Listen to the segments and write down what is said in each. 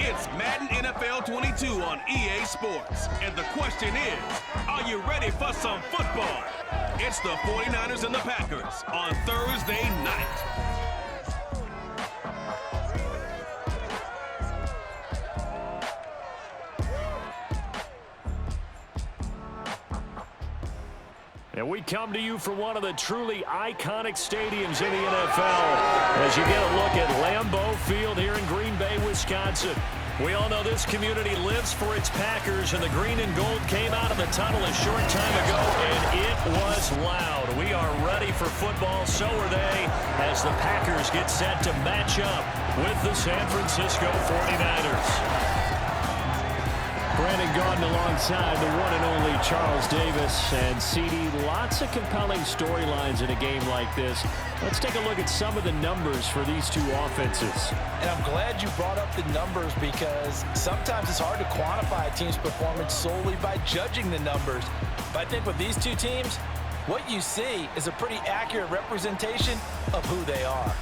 It's Madden NFL 22 on EA Sports. And the question is, are you ready for some football? It's the 49ers and the Packers on Thursday night. And we come to you from one of the truly iconic stadiums in the NFL as you get a look at Lambeau Field here in Green Bay, Wisconsin. We all know this community lives for its Packers, and the green and gold came out of the tunnel a short time ago, and it was loud. We are ready for football, so are they, as the Packers get set to match up with the San Francisco 49ers. Brandon Gaudin alongside the one and only Charles Davis. And CD, lots of compelling storylines in a game like this. Let's take a look at some of the numbers for these two offenses. And I'm glad you brought up the numbers because sometimes it's hard to quantify a team's performance solely by judging the numbers. But I think with these two teams, what you see is a pretty accurate representation of who they are.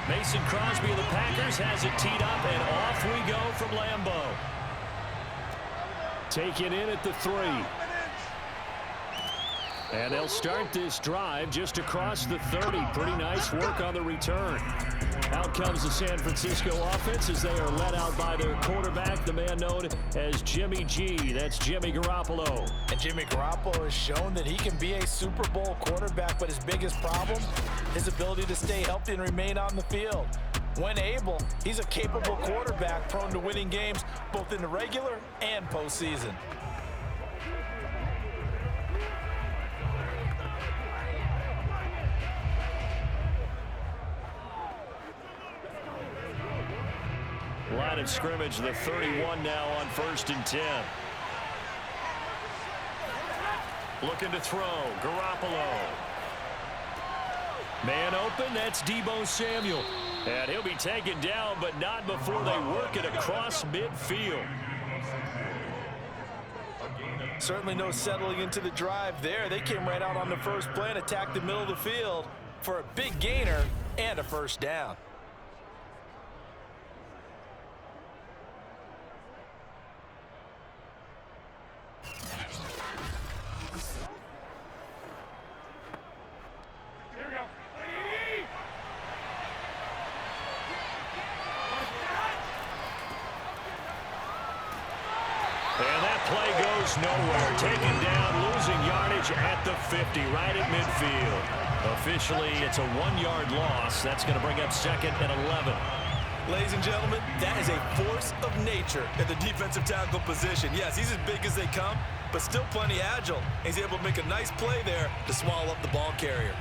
Mason Crosby of the Packers has it teed up, and off we go from Lambeau. Taken in at the 3. And they'll start this drive just across the 30. Pretty nice work on the return. Out comes the San Francisco offense as they are led out by their quarterback, the man known as Jimmy G. That's Jimmy Garoppolo. And Jimmy Garoppolo has shown that he can be a Super Bowl quarterback, but his biggest problem, his ability to stay healthy and remain on the field. When able, he's a capable quarterback prone to winning games both in the regular and postseason. Line of scrimmage, the 31 now on 1st and 10. Looking to throw, Garoppolo. Man open, that's Deebo Samuel. And he'll be taken down, but not before they work it across midfield. Certainly no settling into the drive there. They came right out on the first play and attacked the middle of the field for a big gainer and a first down. Nowhere, taken down, losing yardage at the 50, right at midfield. Officially, it's a 1-yard loss. That's going to bring up 2nd and 11. Ladies and gentlemen, that is a force of nature at the defensive tackle position. Yes, he's as big as they come, but still plenty agile. He's able to make a nice play there to swallow up the ball carrier.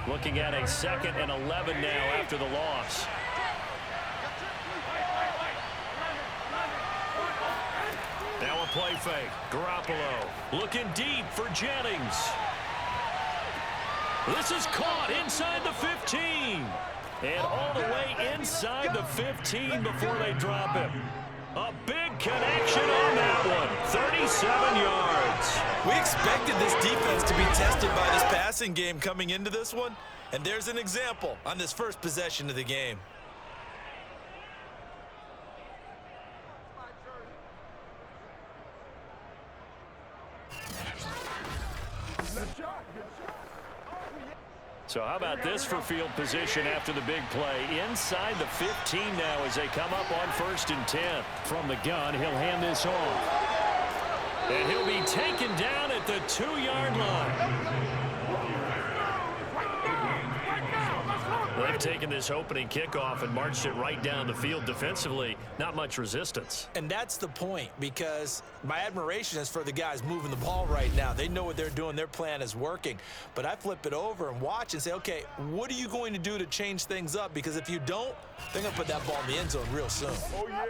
Looking at a 2nd and 11 now after the loss. Now a play fake. Garoppolo looking deep for Jennings. This is caught inside the 15. And all the way inside the 15 before they drop him. A big connection on that one. 37 yards. We expected this defense to be tested by this passing game coming into this one. And there's an example on this first possession of the game. So how about this for field position after the big play? Inside the 15 now as they come up on 1st and 10. From the gun, he'll hand this off. And he'll be taken down at the 2-yard line. They've taken this opening kickoff and marched it right down the field defensively. Not much resistance. And that's the point, because my admiration is for the guys moving the ball right now. They know what they're doing. Their plan is working. But I flip it over and watch and say, okay, what are you going to do to change things up? Because if you don't, they're going to put that ball in the end zone real soon. Oh, yeah.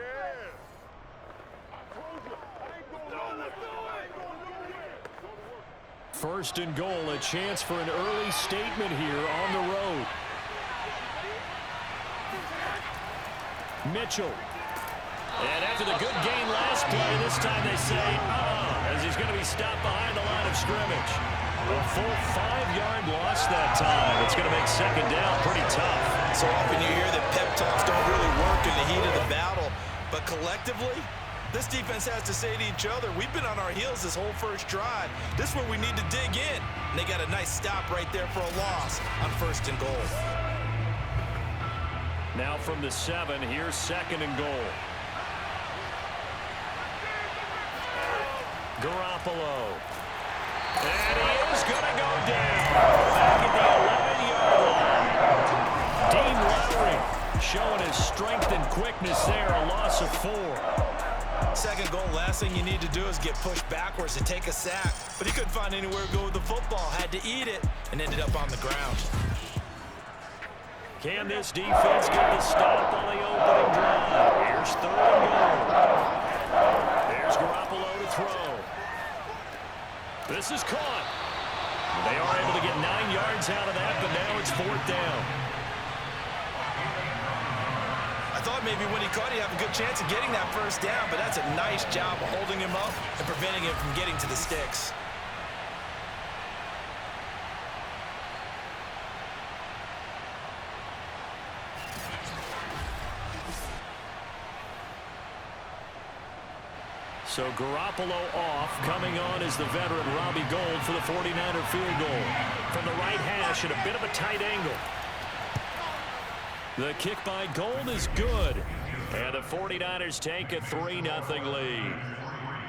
1st and goal, a chance for an early statement here on the road. Mitchell. And after the good gain last play, this time they say, as he's going to be stopped behind the line of scrimmage. A full 5-yard loss that time. It's going to make 2nd down pretty tough. So often you hear that pep talks don't really work in the heat of the battle, but collectively, this defense has to say to each other, we've been on our heels this whole first drive. This is where we need to dig in. And they got a nice stop right there for a loss on 1st and goal. Now from the 7, here's 2nd and goal. Garoppolo. And he is going to go down. Back at the 11-yard line. Dean Lowry showing his strength and quickness there. A loss of 4. 2nd goal, last thing you need to do is get pushed backwards and take a sack. But he couldn't find anywhere to go with the football. Had to eat it and ended up on the ground. Can this defense get the stop on the opening drive? Here's 3rd and goal. There's Garoppolo to throw. This is caught. They are able to get 9 yards out of that, but now it's 4th down. I thought maybe when he caught, he'd have a good chance of getting that 1st down, but that's a nice job of holding him up and preventing him from getting to the sticks. So Garoppolo off. Coming on is the veteran Robbie Gould for the 49er field goal. From the right hash at a bit of a tight angle. The kick by Gould is good. And the 49ers take a 3-0 lead.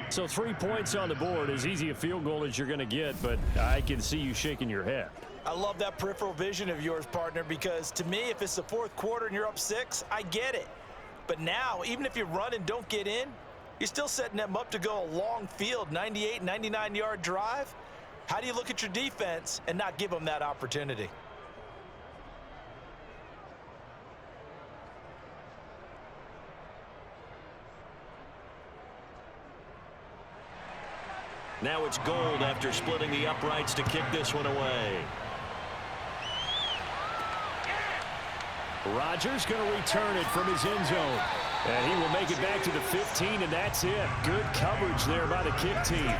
So 3 points on the board, as easy a field goal as you're going to get, but I can see you shaking your head. I love that peripheral vision of yours, partner, because to me, if it's the 4th quarter and you're up 6, I get it. But now, even if you run and don't get in, you're still setting them up to go a long field, 98, 99-yard drive. How do you look at your defense and not give them that opportunity? Now it's Gould after splitting the uprights to kick this one away. Rodgers going to return it from his end zone. And he will make it back to the 15, and that's it. Good coverage there by the kick team.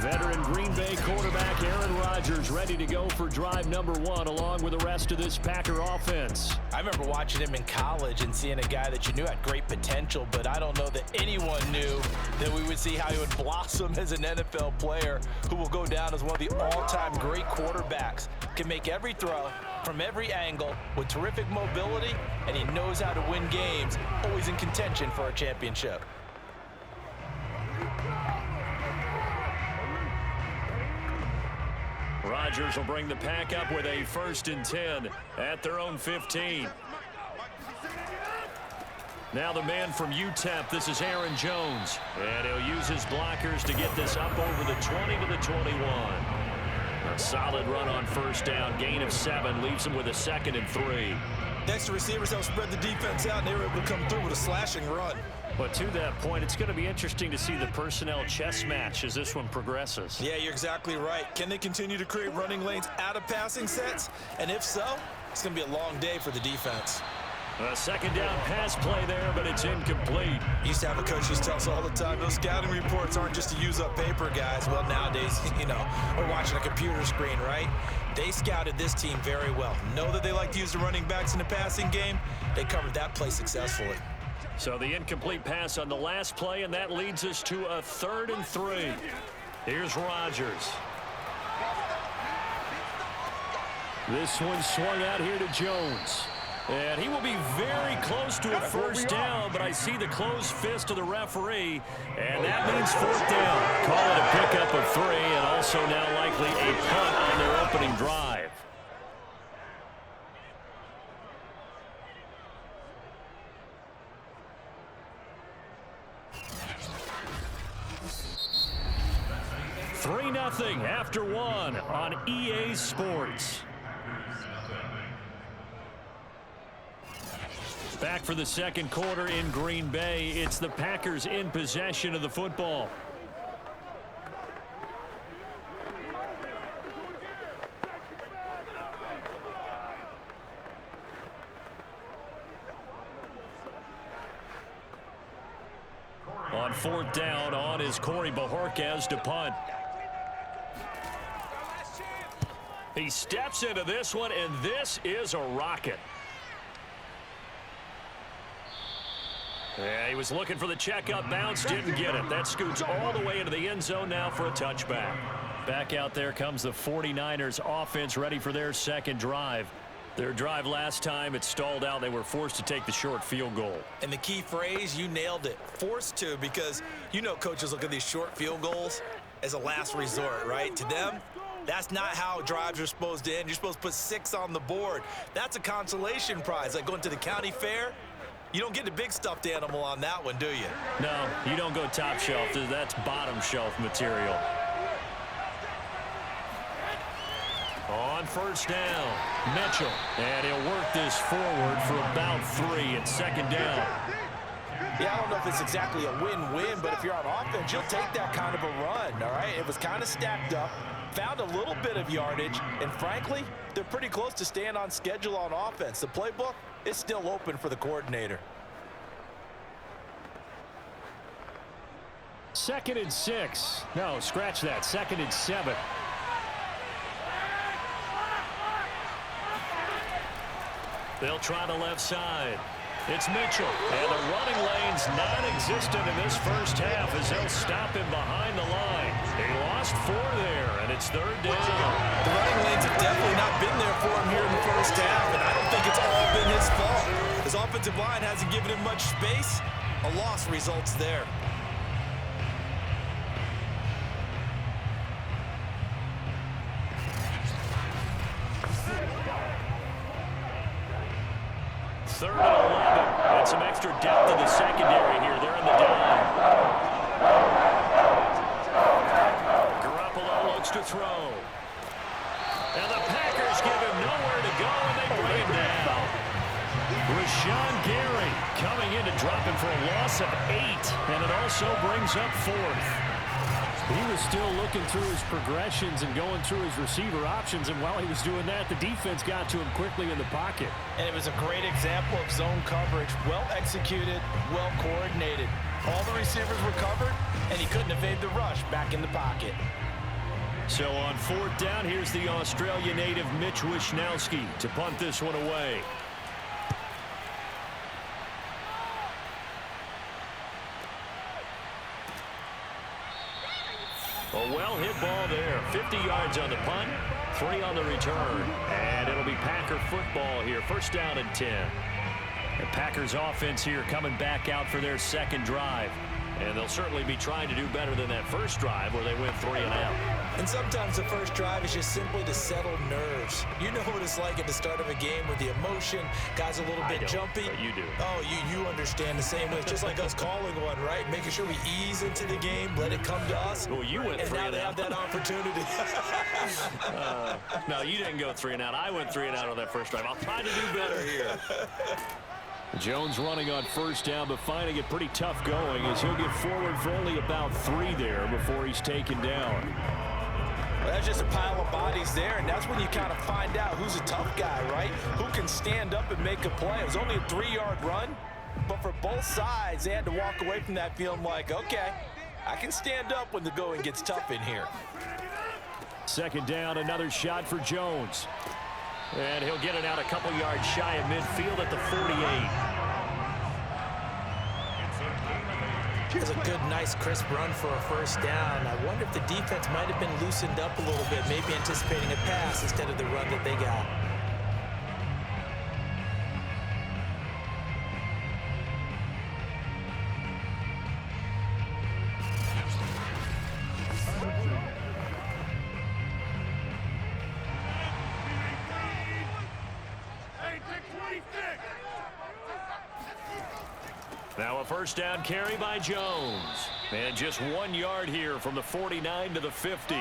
Veteran Green Bay quarterback Aaron Rodgers ready to go for drive number 1 along with the rest of this Packer offense. I remember watching him in college and seeing a guy that you knew had great potential, but I don't know that anyone knew that we would see how he would blossom as an NFL player who will go down as one of the all-time great quarterbacks. Can make every throw from every angle with terrific mobility, and he knows how to win games, always in contention for a championship. Rodgers will bring the pack up with a 1st and 10 at their own 15. Now the man from UTEP, this is Aaron Jones. And he'll use his blockers to get this up over the 20 to the 21. A solid run on 1st down, gain of 7, leaves him with a 2nd and 3. Extra receivers help spread the defense out, and they were able to come through with a slashing run. But to that point, it's going to be interesting to see the personnel chess match as this one progresses. Yeah, you're exactly right. Can they continue to create running lanes out of passing sets? And if so, it's going to be a long day for the defense. A 2nd down pass play there, but it's incomplete. Used to have a coach who tells us all the time, those scouting reports aren't just to use up paper, guys. Well, nowadays, we're watching a computer screen, right? They scouted this team very well. Know that they like to use the running backs in the passing game. They covered that play successfully. So the incomplete pass on the last play, and that leads us to a 3rd and 3. Here's Rodgers. This one swung out here to Jones. And he will be very close to a first down, but I see the closed fist of the referee, and that means fourth down. Call it a pickup of 3, and also now likely a punt on their opening drive. Three 3-0 after 1 on EA Sports. Back for the second quarter in Green Bay. It's the Packers in possession of the football. On fourth down, on is Corey Bojorquez to punt. He steps into this one, and this is a rocket. Yeah, he was looking for the checkup bounce, didn't get it. That scoots all the way into the end zone now for a touchback. Back out there comes the 49ers offense, ready for their second drive. Their drive last time, it stalled out. They were forced to take the short field goal. And the key phrase, you nailed it, forced to, because you know coaches look at these short field goals as a last resort, right? To them, that's not how drives are supposed to end. You're supposed to put 6 on the board. That's a consolation prize, like going to the county fair. You don't get the big stuffed animal on that one, do you? No, you don't go top shelf. That's bottom shelf material. On first down, Mitchell. And he'll work this forward for about 3 at second down. Yeah, I don't know if it's exactly a win-win, but if you're on offense, you'll take that kind of a run, all right? It was kind of stacked up, found a little bit of yardage, and frankly, they're pretty close to staying on schedule on offense. The playbook is still open for the coordinator. 2nd and 6. No, scratch that. 2nd and 7. They'll try the left side. It's Mitchell. And the running lane's non-existent in this first half as they'll stop him behind the line. They lost 4 there, and it's 3rd down. The running lanes have definitely not been there for him here in the first half, and I don't think it's all been his fault. His offensive line hasn't given him much space. A loss results there. Third and 11. And some extra depth in the secondary here. They're in the dime. Garoppolo looks to throw. And the Packers give him nowhere to go, and they bring him down. Rashawn Gary coming in to drop him for a loss of 8. And it also brings up 4th. He was still looking through his progressions and going through his receiver options, and while he was doing that, the defense got to him quickly in the pocket. And it was a great example of zone coverage. Well executed, well coordinated. All the receivers were covered, and he couldn't evade the rush back in the pocket. So on 4th down, here's the Australia native Mitch Wishnowsky to punt this one away. A well-hit ball there. 50 yards on the punt, 3 on the return. And it'll be Packer football here. First down and 10. The Packers offense here coming back out for their second drive. And they'll certainly be trying to do better than that first drive where they went 3 and out. And sometimes the first drive is just simply to settle nerves. You know what it's like at the start of a game with the emotion, guys a little bit jumpy. But you do. Oh, you understand the same way. It's just like us calling one, right? Making sure we ease into the game, let it come to us. Well, you went 3 and out. And now they have that opportunity. No, you didn't go 3 and out. I went 3 and out on that first drive. I'll try to do better here. Jones running on first down, but finding it pretty tough going as he'll get forward for only about 3 there before he's taken down. Well, that's just a pile of bodies there, and that's when you kind of find out who's a tough guy, right? Who can stand up and make a play. It was only a 3-yard run, but for both sides, they had to walk away from that feeling like, okay, I can stand up when the going gets tough in here. Second down, another shot for Jones. And he'll get it out a couple yards shy of midfield at the 48. It's a good, nice, crisp run for a first down. I wonder if the defense might have been loosened up a little bit, maybe anticipating a pass instead of the run that they got. Now a first down carry by Jones. And just 1 yard here from the 49 to the 50.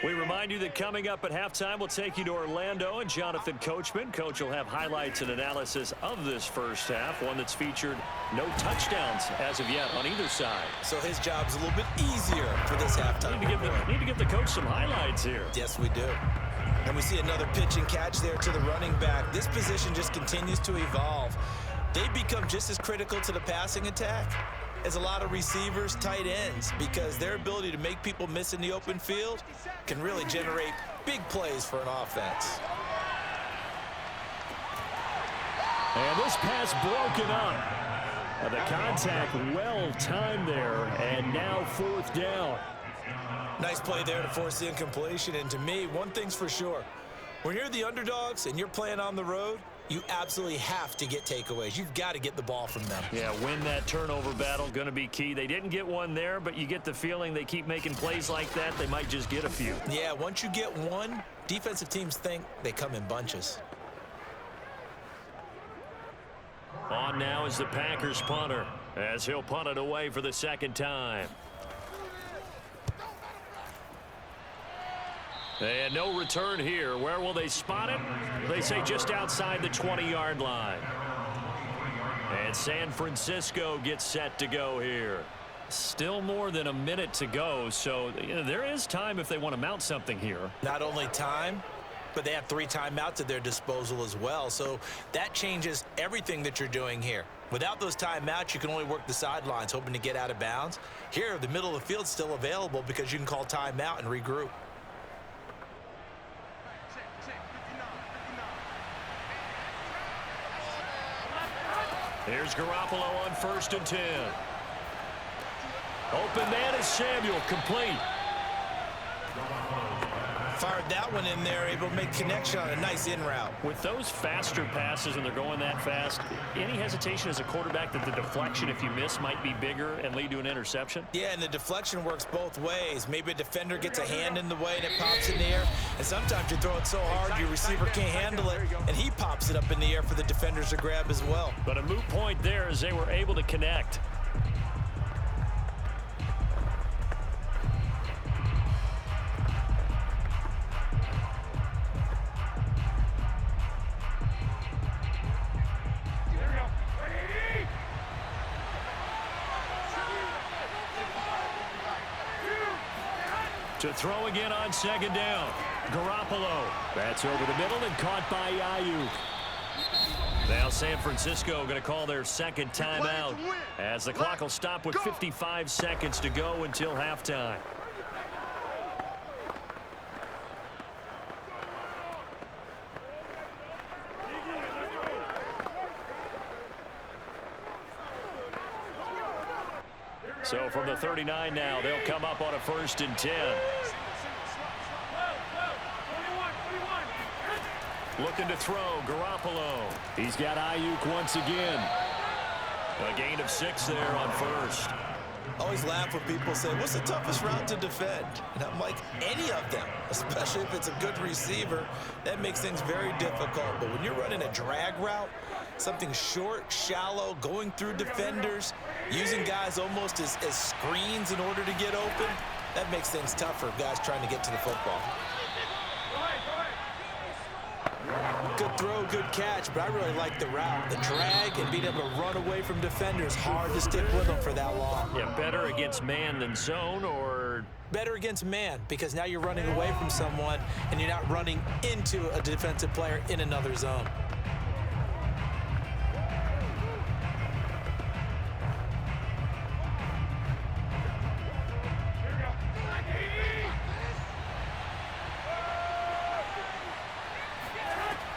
We remind you that coming up at halftime, we'll take you to Orlando and Jonathan Coachman. Coach will have highlights and analysis of this first half, one that's featured no touchdowns as of yet on either side. So his job's a little bit easier for this halftime. Need to give the coach some highlights here. Yes, we do. And we see another pitch and catch there to the running back. This position just continues to evolve. They become just as critical to the passing attack as a lot of receivers, tight ends, because their ability to make people miss in the open field can really generate big plays for an offense. And this pass broken up. The contact well timed there, and now fourth down. Nice play there to force the incompletion. And to me, one thing's for sure. When you're the underdogs and you're playing on the road, you absolutely have to get takeaways. You've got to get the ball from them. Yeah, win that turnover battle, going to be key. They didn't get one there, but you get the feeling they keep making plays like that, they might just get a few. Yeah, once you get one, defensive teams think they come in bunches. On now is the Packers punter, as he'll punt it away for the second time. And no return here. Where will they spot it? They say just outside the 20-yard line. And San Francisco gets set to go here. Still more than a minute to go, so there is time if they want to mount something here. Not only time, but they have 3 timeouts at their disposal as well, so that changes everything that you're doing here. Without those timeouts, you can only work the sidelines, hoping to get out of bounds. Here, the middle of the field's still available because you can call timeout and regroup. Here's Garoppolo on 1st and 10. Open man is Samuel, complete. Fired that one in there, able to make connection on a nice in route. With those faster passes and they're going that fast, any hesitation as a quarterback that the deflection, if you miss, might be bigger and lead to an interception? Yeah, and the deflection works both ways. Maybe a defender gets a hand in the way and it pops in the air. And sometimes you throw it so hard your receiver can't handle it, and he pops it up in the air for the defenders to grab as well. But a moot point there as they were able to connect. To throw again on 2nd down. Garoppolo. That's over the middle and caught by Ayuk. Now San Francisco going to call their second timeout as the clock will stop with 55 seconds to go until halftime. So from the 39 now, they'll come up on a 1st and 10. Looking to throw, Garoppolo. He's got Ayuk once again. A gain of 6 there on 1st. Always laugh when people say, what's the toughest route to defend? And I'm like, any of them, especially if it's a good receiver. That makes things very difficult. But when you're running a drag route, something short, shallow, going through defenders, using guys almost as screens in order to get open, that makes things tougher, guys trying to get to the football. Good throw, good catch, but I really like the route. The drag and being able to run away from defenders, hard to stick with them for that long. Yeah, better against man than zone, or? Better against man, because now you're running away from someone and you're not running into a defensive player in another zone.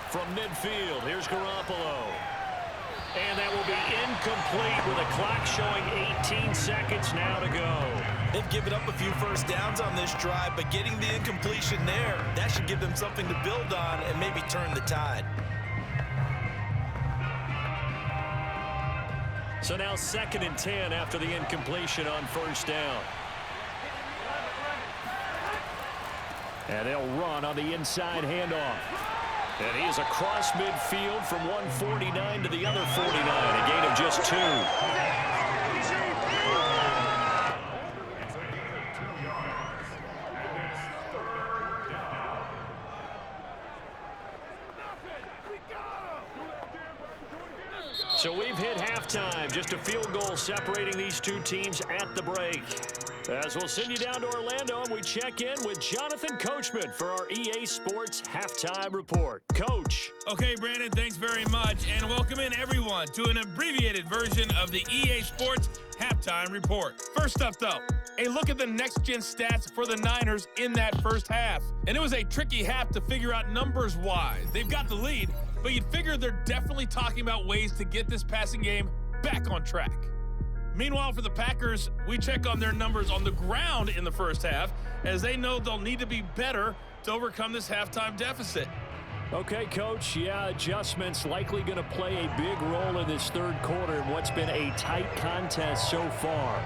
From midfield, here's Garoppolo. And that will be incomplete with a clock showing 18 seconds now to go. They've given up a few first downs on this drive, but getting the incompletion there, that should give them something to build on and maybe turn the tide. So now 2nd and 10 after the incompletion on 1st down. And they'll run on the inside handoff. And he is across midfield from one 49 to the other 49. A gain of just 2. So we've hit halftime. Just a field goal separating these two teams at the break. As we'll send you down to Orlando, and we check in with Jonathan Coachman for our EA Sports Halftime Report. Coach. Okay, Brandon, thanks very much, and welcome in everyone to an abbreviated version of the EA Sports Halftime Report. First up, though, a look at the next-gen stats for the Niners in that first half. And it was a tricky half to figure out numbers-wise. They've got the lead, but you'd figure they're definitely talking about ways to get this passing game back on track. Meanwhile, for the Packers, we check on their numbers on the ground in the first half, as they know they'll need to be better to overcome this halftime deficit. Okay, Coach, yeah, adjustments likely going to play a big role in this third quarter in what's been a tight contest so far.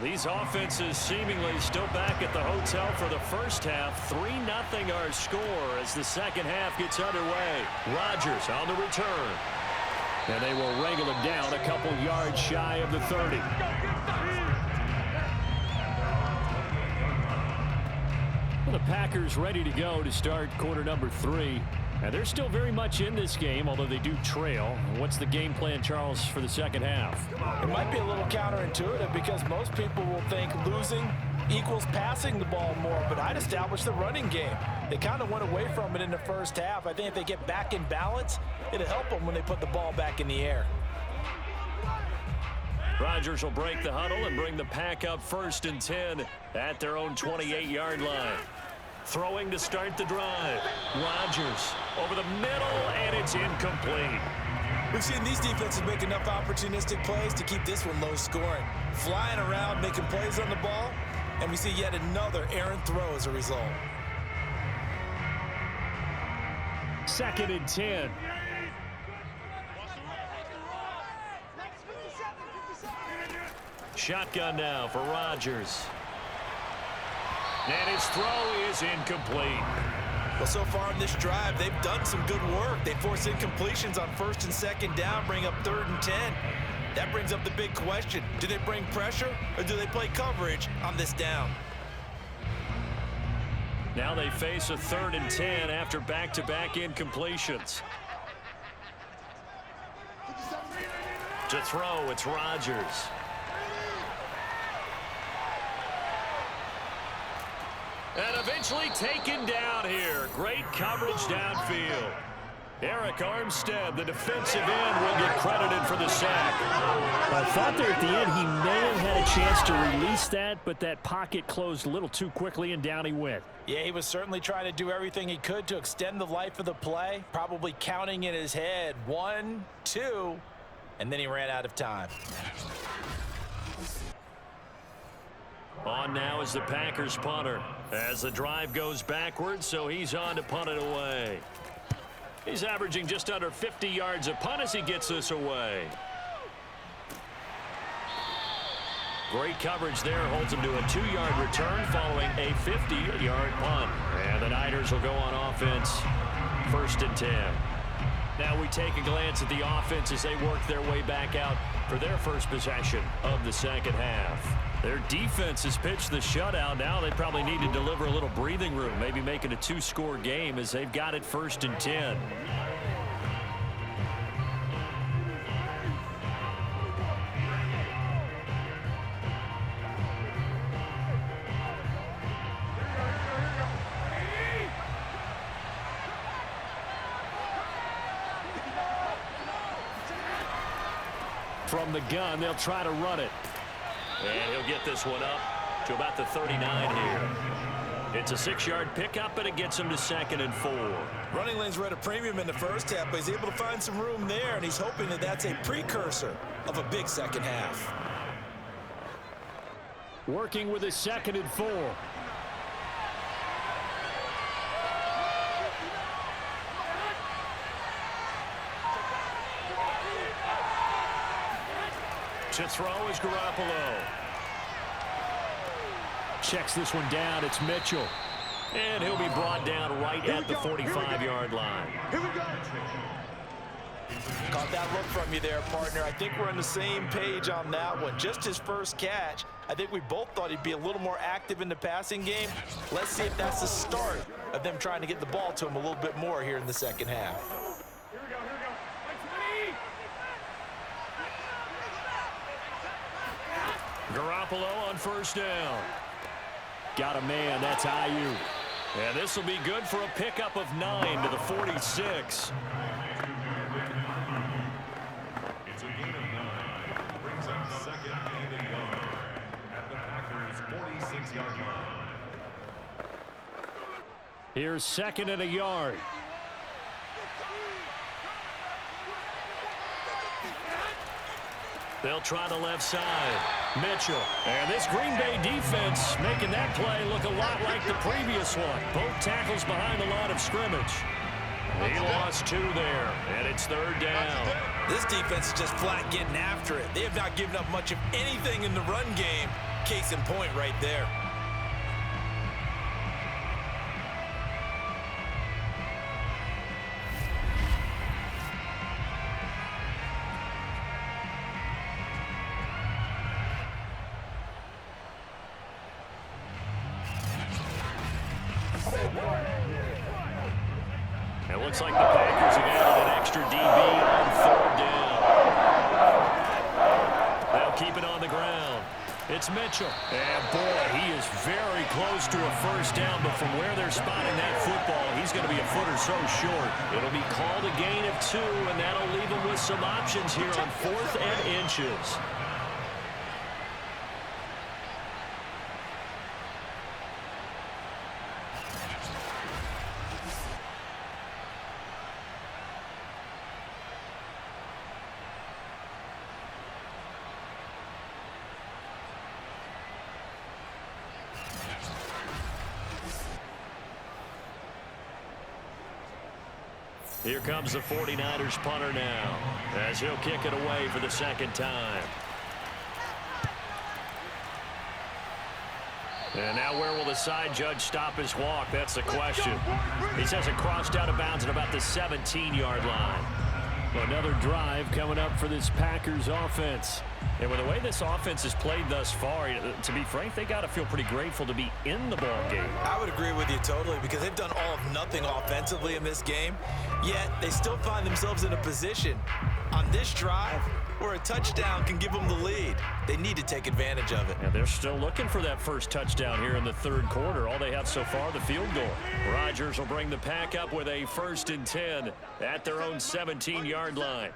These offenses seemingly still back at the hotel for the first half. 3-0 our score as the second half gets underway. Rodgers on the return. And they will wrangle him down a couple yards shy of the 30. Well, the Packers ready to go to start quarter number 3. And they're still very much in this game, although they do trail. What's the game plan, Charles, for the second half? It might be a little counterintuitive because most people will think losing equals passing the ball more, but I'd establish the running game. They kind of went away from it in the first half. I think if they get back in balance, it'll help them when they put the ball back in the air. Rodgers will break the huddle and bring the pack up 1st and 10 at their own 28-yard line. Throwing to start the drive. Rodgers over the middle, and it's incomplete. We've seen these defenses make enough opportunistic plays to keep this one low scoring. Flying around, making plays on the ball, and we see yet another errant throw as a result. 2nd and 10. Shotgun now for Rodgers. And his throw is incomplete. Well, so far in this drive, they've done some good work. They force incompletions on 1st and 2nd down, bring up 3rd and 10. That brings up the big question. Do they bring pressure, or do they play coverage on this down? Now they face a 3rd and 10 after back-to-back incompletions. To throw, it's Rodgers. And eventually taken down here. Great coverage downfield. Eric Armstead, the defensive end, will get credited for the sack. I thought there at the end he may have had a chance to release that, but that pocket closed a little too quickly, and down he went. Yeah, he was certainly trying to do everything he could to extend the life of the play, probably counting in his head 1, 2, and then he ran out of time. On now is the Packers punter as the drive goes backwards, so he's on to punt it away. He's averaging just under 50 yards a punt as he gets this away. Great coverage there, holds him to a 2-yard return following a 50-yard punt. And the Niners will go on offense, 1st and 10. Now we take a glance at the offense as they work their way back out for their first possession of the second half. Their defense has pitched the shutout. Now they probably need to deliver a little breathing room, maybe make it a 2-score game as they've got it 1st and 10. From the gun, they'll try to run it. And he'll get this one up to about the 39 here. It's a 6-yard pickup, and it gets him to 2nd and 4. Running lanes were at a premium in the first half, but he's able to find some room there, and he's hoping that that's a precursor of a big second half. Working with his 2nd and 4. To throw is Garoppolo. Checks this one down. It's Mitchell. And he'll be brought down right at the 45-yard line. Here we go. Caught that look from you there, partner. I think we're on the same page on that one. Just his first catch. I think we both thought he'd be a little more active in the passing game. Let's see if that's the start of them trying to get the ball to him a little bit more here in the second half. Garoppolo on first down. Got a man. That's Ayuk. And this will be good for a pickup of 9 to the 46. It's a gain of 9. Brings up 2nd and a yard at the Packers' 46-yard line. Here's 2nd and a yard. They'll try the left side. Mitchell. And this Green Bay defense making that play look a lot like the previous one. Both tackles behind the line of scrimmage. He lost 2 there, and it's 3rd down. This defense is just flat getting after it. They have not given up much of anything in the run game. Case in point right there. It looks like the Packers have added an extra DB on 3rd down. They'll keep it on the ground. It's Mitchell. And boy, he is very close to a first down, but from where they're spotting that football, he's going to be a foot or so short. It'll be called a gain of 2, and that'll leave him with some options here on 4th and inches. Here comes the 49ers punter now, as he'll kick it away for the 2nd time. And now where will the side judge stop his walk? That's the question. He says it crossed out of bounds at about the 17-yard line. Another drive coming up for this Packers offense. And with the way this offense has played thus far, to be frank, they got to feel pretty grateful to be in the ball game. I would agree with you totally, because they've done all of nothing offensively in this game, yet they still find themselves in a position on this drive where a touchdown can give them the lead. They need to take advantage of it. And they're still looking for that first touchdown here in the 3rd quarter. All they have so far, the field goal. Rodgers will bring the pack up with a 1st and 10 at their own 17-yard line.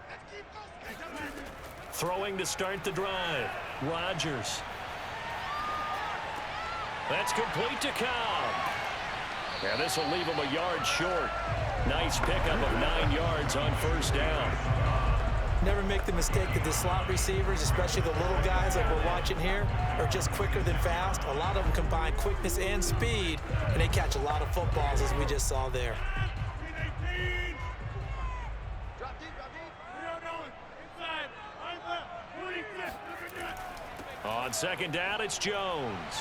Throwing to start the drive. Rodgers. That's complete to Cobb. And this will leave him a yard short. Nice pickup of 9 yards on first down. Never make the mistake that the slot receivers, especially the little guys like we're watching here, are just quicker than fast. A lot of them combine quickness and speed, and they catch a lot of footballs, as we just saw there. On 2nd down, it's Jones.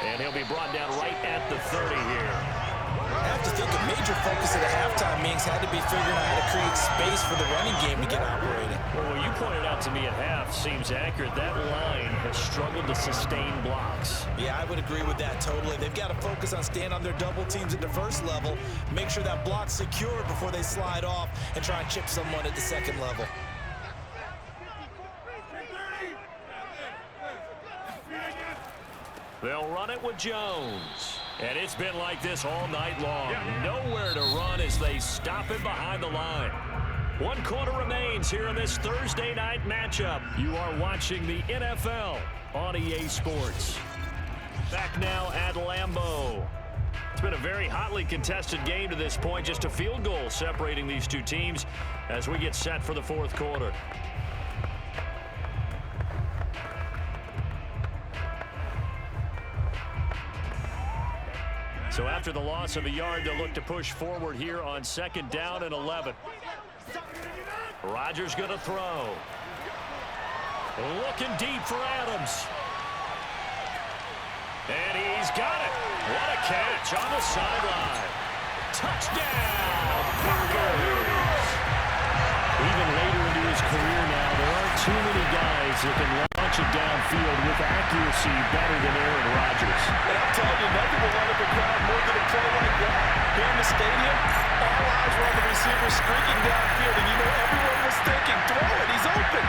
And he'll be brought down right at the 30 here. I have to think a major focus of the halftime meetings had to be figuring out how to create space for the running game to get operating. Well, you pointed out to me at half seems accurate. That line has struggled to sustain blocks. Yeah, I would agree with that totally. They've got to focus on staying on their double teams at the first level, make sure that block's secured before they slide off and try and chip someone at the 2nd level. They'll run it with Jones. And it's been like this all night long. Nowhere to run as they stop it behind the line. 1 quarter remains here in this Thursday night matchup. You are watching the NFL on EA Sports. Back now at Lambeau. It's been a very hotly contested game to this point. Just a field goal separating these two teams as we get set for the fourth quarter. So after the loss of a yard, they'll look to push forward here on 2nd down and 11. Rodgers going to throw. Looking deep for Adams. And he's got it. What a catch on the sideline. Touchdown, Packers. Even later into his career now, there aren't too many guys that can launch it downfield with accuracy better than Aaron Rodgers. And I'm telling you, nothing will run up a crowd more than a play like that. Here in the stadium, all eyes were on the receiver streaking downfield, and you know everyone was thinking, throw it, he's open.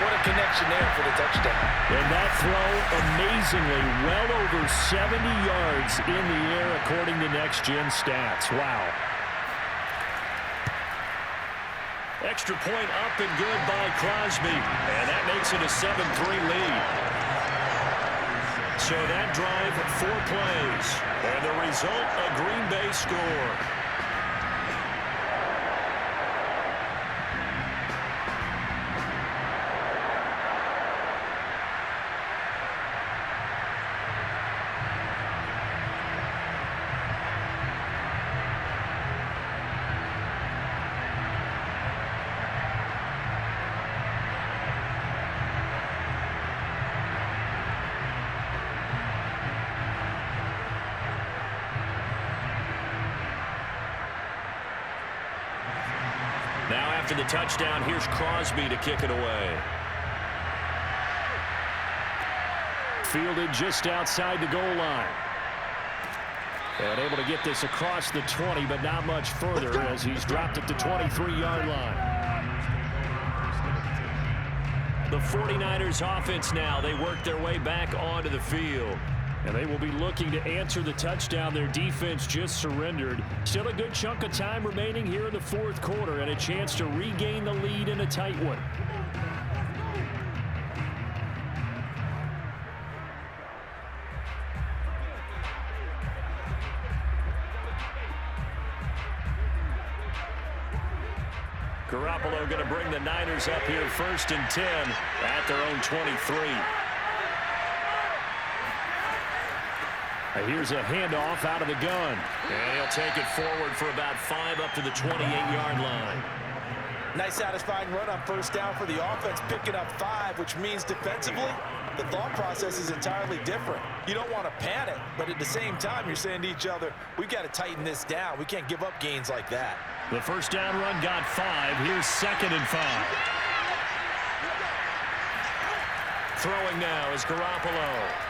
What a connection there for the touchdown. And that throw, amazingly, well over 70 yards in the air according to Next Gen Stats. Wow. Extra point up and good by Crosby. And that makes it a 7-3 lead. So that drive, 4 plays. And the result, a Green Bay score. Now after the touchdown, here's Crosby to kick it away. Fielded just outside the goal line. And able to get this across the 20, but not much further as he's dropped at the 23-yard line. The 49ers offense now, they work their way back onto the field. And they will be looking to answer the touchdown their defense just surrendered. Still a good chunk of time remaining here in the fourth quarter and a chance to regain the lead in a tight one. Garoppolo going to bring the Niners up here 1st and 10 at their own 23. Here's a handoff out of the gun. And he'll take it forward for about 5 up to the 28-yard line. Nice satisfying run on 1st down for the offense, picking up 5, which means defensively, the thought process is entirely different. You don't want to panic, but at the same time, you're saying to each other, we've got to tighten this down. We can't give up gains like that. The 1st down run got 5. Here's 2nd and 5. Throwing now is Garoppolo.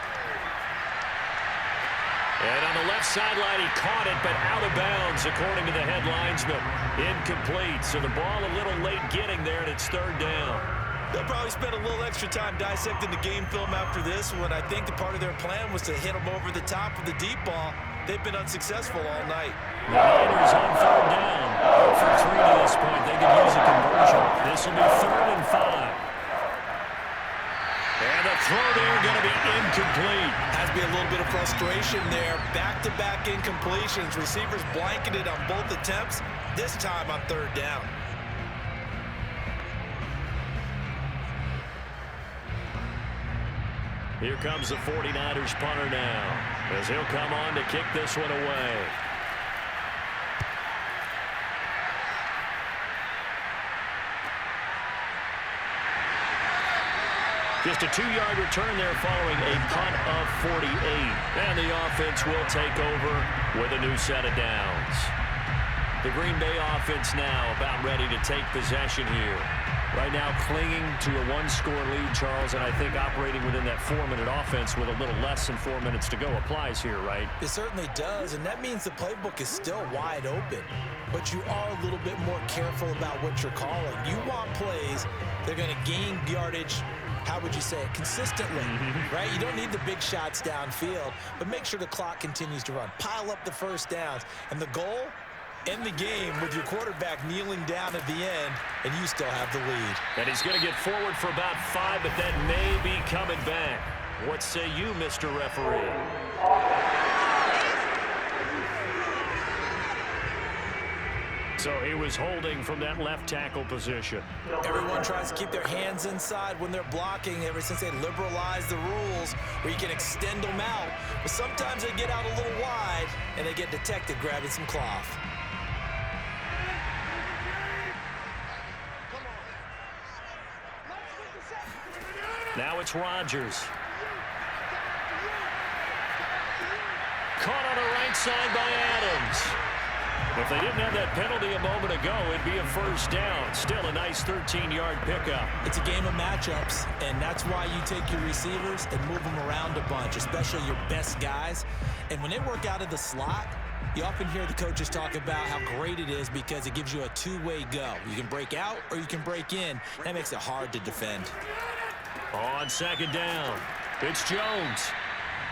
And on the left sideline, he caught it, but out of bounds, according to the head linesman. Incomplete, so the ball a little late getting there, and it's 3rd down. They'll probably spend a little extra time dissecting the game film after this one. I think the part of their plan was to hit them over the top of the deep ball. They've been unsuccessful all night. The Niners on 3rd down. For 3 to this point, they could use a conversion. This will be 3rd and 5. And the throw there going to be incomplete. Has to be a little bit of frustration there. Back-to-back incompletions. Receivers blanketed on both attempts, this time on 3rd down. Here comes the 49ers punter now, as he'll come on to kick this one away. Just a 2-yard return there following a punt of 48. And the offense will take over with a new set of downs. The Green Bay offense now about ready to take possession here. Right now clinging to a 1-score lead, Charles, and I think operating within that 4-minute offense with a little less than 4 minutes to go applies here, right? It certainly does, and that means the playbook is still wide open. But you are a little bit more careful about what you're calling. You want plays, they're going to gain yardage, how would you say it, consistently, right? You don't need the big shots downfield, but make sure the clock continues to run. Pile up the 1st downs, and the goal, End the game with your quarterback kneeling down at the end, and you still have the lead. And he's going to get forward for about 5, but that may be coming back. What say you, Mr. Referee? So he was holding from that left tackle position. Everyone tries to keep their hands inside when they're blocking ever since they liberalized the rules where you can extend them out. But sometimes they get out a little wide, and they get detected grabbing some cloth. Now it's Rodgers. Caught on the right side by Adams. If they didn't have that penalty a moment ago, it'd be a first down. Still a nice 13-yard pickup. It's a game of matchups, and that's why you take your receivers and move them around a bunch, especially your best guys. And when they work out of the slot, you often hear the coaches talk about how great it is because it gives you a two-way go. You can break out or you can break in. That makes it hard to defend. On second down, it's Jones.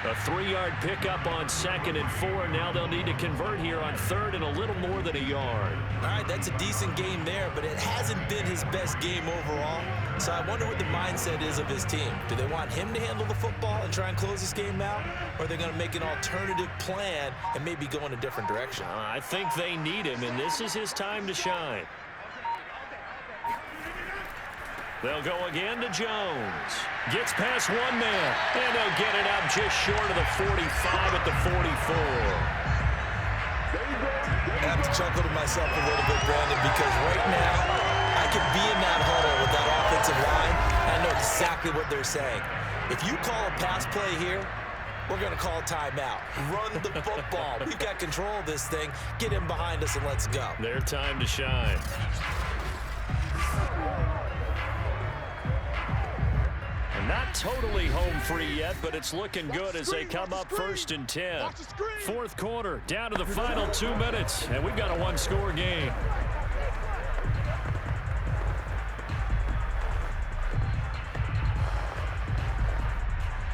A 3-yard pickup on 2nd and 4. Now they'll need to convert here on 3rd and a little more than a yard. All right, that's a decent game there, but it hasn't been his best game overall. So I wonder what the mindset is of his team. Do they want him to handle the football and try and close this game out? Or are they going to make an alternative plan and maybe go in a different direction? I think they need him, and this is his time to shine. They'll go again to Jones. Gets past one man, and they'll get it out just short of the 45 at the 44. I have to chuckle to myself a little bit, Brandon, because right now I could be in that huddle with that offensive line, and I know exactly what they're saying. If you call a pass play here, we're going to call timeout. Run the football. We've got control of this thing. Get him behind us and let's go. Their time to shine. Not totally home free yet, but it's looking good as they come up 1st and 10. 4th quarter, down to the final 2 minutes, and we've got a one-score game.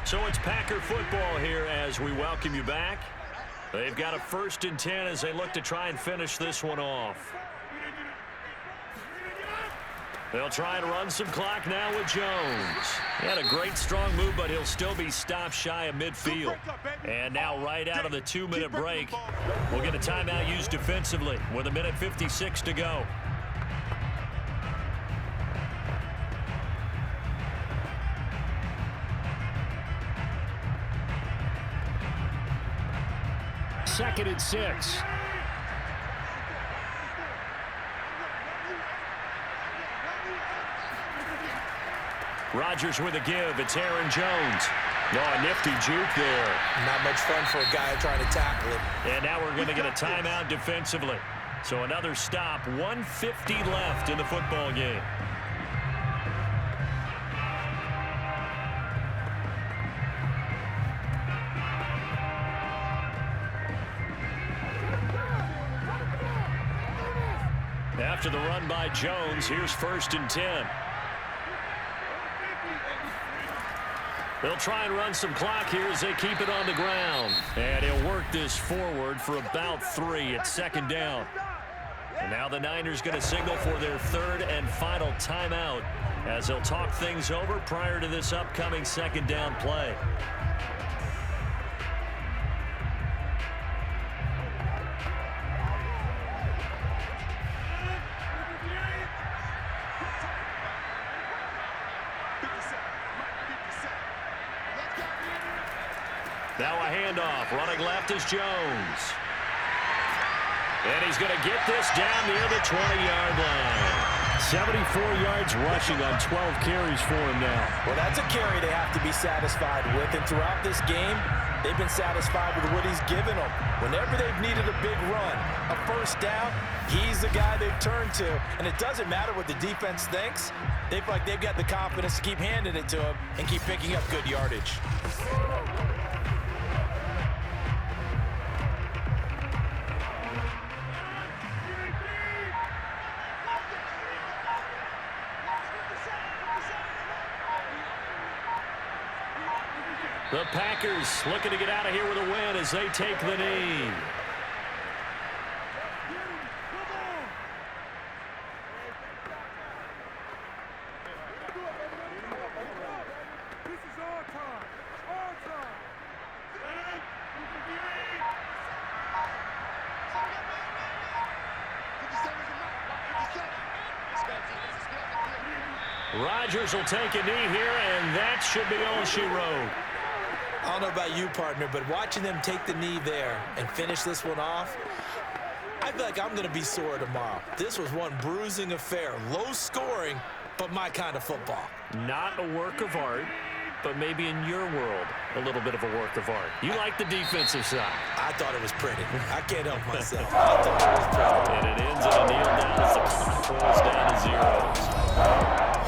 So it's Packer football here as we welcome you back. They've got a 1st and 10 as they look to try and finish this one off. They'll try and run some clock now with Jones. He had a great strong move, but he'll still be stopped shy of midfield. And now right out of the 2-minute break, we'll get a timeout used defensively with 1:56 to go. Second and 6. Rodgers with a give. It's Aaron Jones. Oh, a nifty juke there. Not much fun for a guy trying to tackle it. And now we're going to get a timeout defensively. So another stop. 1:50 left in the football game. After the run by Jones, here's 1st and 10. They'll try and run some clock here as they keep it on the ground. And he'll work this forward for about 3 at 2nd down. And now the Niners going to signal for their 3rd and final timeout as they'll talk things over prior to this upcoming 2nd down play. Now a handoff. Running left is Jones. And he's going to get this down near the 20-yard line. 74 yards rushing on 12 carries for him now. Well, that's a carry they have to be satisfied with. And throughout this game, they've been satisfied with what he's given them. Whenever they've needed a big run, a first down, he's the guy they've turned to. And it doesn't matter what the defense thinks. They feel like they've got the confidence to keep handing it to him and keep picking up good yardage. The Packers looking to get out of here with a win as they take the knee. Rodgers will take a knee here, and that should be all she wrote. I don't know about you, partner, but watching them take the knee there and finish this one off, I feel like I'm going to be sore tomorrow. This was one bruising affair. Low scoring, but my kind of football. Not a work of art, but maybe in your world, a little bit of a work of art. You like the defensive side. I thought it was pretty. I can't help myself. I thought it was pretty. And it ends in a kneel down as the clock rolls down to zeros.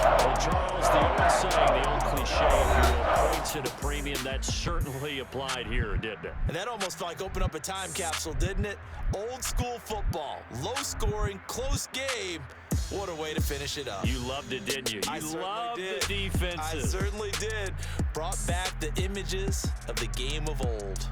Well, Charles, the old saying, the old cliche, if you will, points at a premium, that certainly applied here, didn't it? And that almost like opened up a time capsule, didn't it? Old school football, low scoring, close game. What a way to finish it up. You loved it, didn't you? You loved the defenses. I certainly did. Brought back the images of the game of old.